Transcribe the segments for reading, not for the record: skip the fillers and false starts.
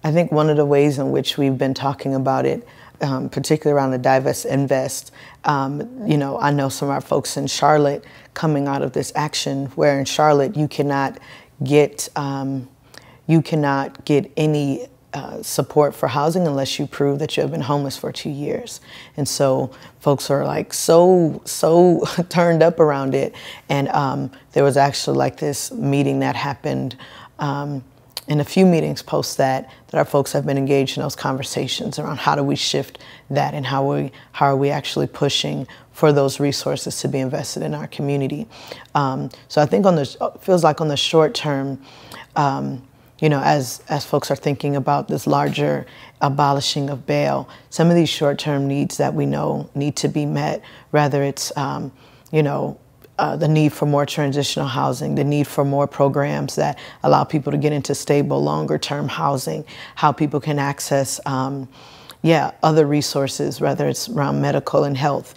I think one of the ways in which we've been talking about it, particularly around the divest invest, you know, I know some of our folks in Charlotte coming out of this action, where in Charlotte you cannot get any support for housing unless you prove that you have been homeless for 2 years. And so folks are like so turned up around it. And there was actually like this meeting that happened, and a few meetings post that our folks have been engaged in those conversations around how do we shift that, and how are we actually pushing for those resources to be invested in our community. So I think feels like on the short term, you know, as folks are thinking about this larger abolishing of bail, some of these short-term needs that we know need to be met, whether it's, you know, the need for more transitional housing, the need for more programs that allow people to get into stable, longer-term housing, how people can access, other resources, whether it's around medical and health,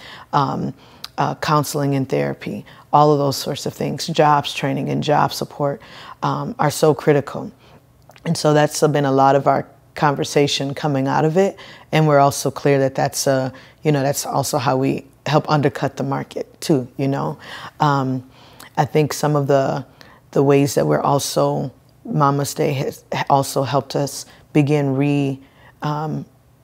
counseling and therapy, all of those sorts of things, jobs training and job support are so critical. And so that's been a lot of our conversation coming out of it. And we're also clear that that's also how we help undercut the market too, you know. I think some of the ways that we're also, Mama's Day has also helped us begin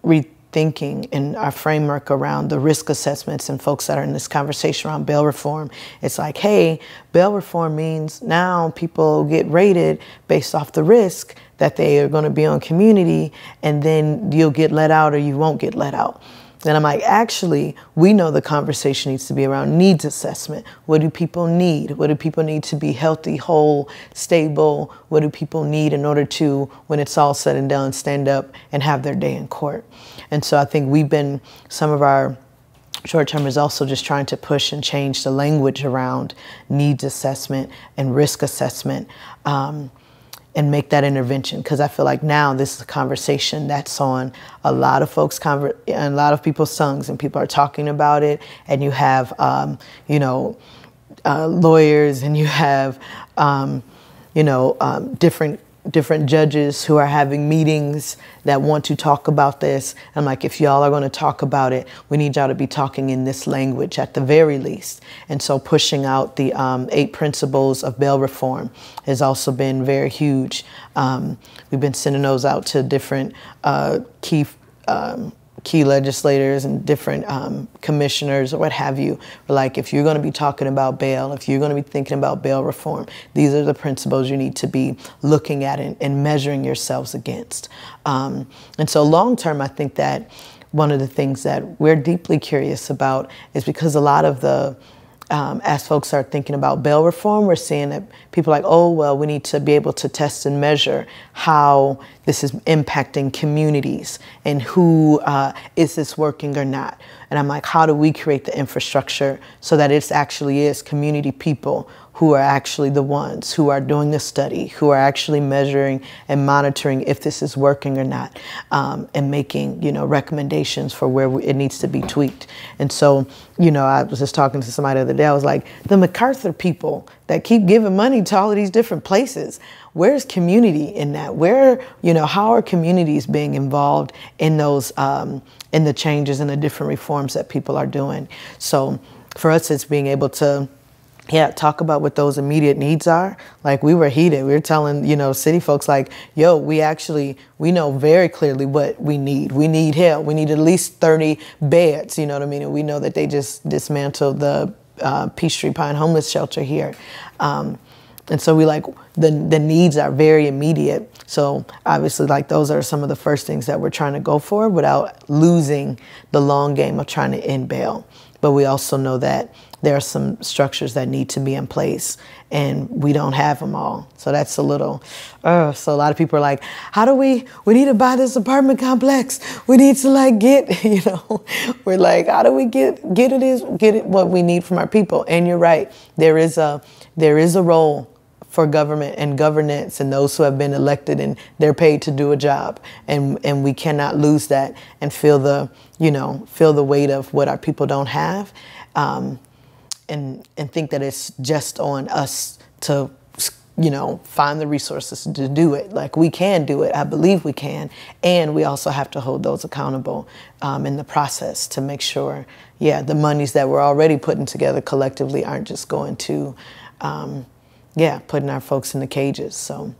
rethinking in our framework around the risk assessments and folks that are in this conversation around bail reform. It's like, hey, bail reform means now people get rated based off the risk that they are going to be on community, and then you'll get let out or you won't get let out. And I'm like, actually, we know the conversation needs to be around needs assessment. What do people need? What do people need to be healthy, whole, stable? What do people need in order to, when it's all said and done, stand up and have their day in court? And so I think some of our short-term is also just trying to push and change the language around needs assessment and risk assessment, and make that intervention. Because I feel like now this is a conversation that's on a lot of folks' and a lot of people's tongues, and people are talking about it. And you have, lawyers, and you have, different judges who are having meetings that want to talk about this. I'm like, if y'all are going to talk about it, we need y'all to be talking in this language at the very least. And so pushing out the 8 principles of bail reform has also been very huge. We've been sending those out to different key legislators and different commissioners or what have you. Like, if you're going to be talking about bail, if you're going to be thinking about bail reform, these are the principles you need to be looking at and measuring yourselves against. And so long term, I think that one of the things that we're deeply curious about is, because a lot of the as folks are thinking about bail reform, we're seeing that people are like, oh, well, we need to be able to test and measure how this is impacting communities and who is this working or not. And I'm like, how do we create the infrastructure so that it actually is community people who are actually the ones who are doing the study, who are actually measuring and monitoring if this is working or not, and making, recommendations for where it needs to be tweaked. And so, I was just talking to somebody the other day. I was like, the MacArthur people that keep giving money to all of these different places, where's community in that? Where, how are communities being involved in those, in the changes and the different reforms that people are doing? So for us, it's being able to talk about what those immediate needs are. Like, we were heated. We were telling, city folks, like, yo, we know very clearly what we need. We need help. We need at least 30 beds, you know what I mean? And we know that they just dismantled the Peachtree Pine homeless shelter here. And so we the needs are very immediate. So obviously, those are some of the first things that we're trying to go for without losing the long game of trying to end bail. But we also know that there are some structures that need to be in place, and we don't have them all. So that's a little, so a lot of people are like, how do we need to buy this apartment complex. We need to get, we're like, how do we get it what we need from our people? And you're right, there is a role for government and governance and those who have been elected, and they're paid to do a job. And we cannot lose that and feel the weight of what our people don't have. And think that it's just on us to you know, find the resources to do it. Like, we can do it. I believe we can. And we also have to hold those accountable in the process to make sure, yeah, the monies that we're already putting together collectively aren't just going to, yeah, putting our folks in the cages. So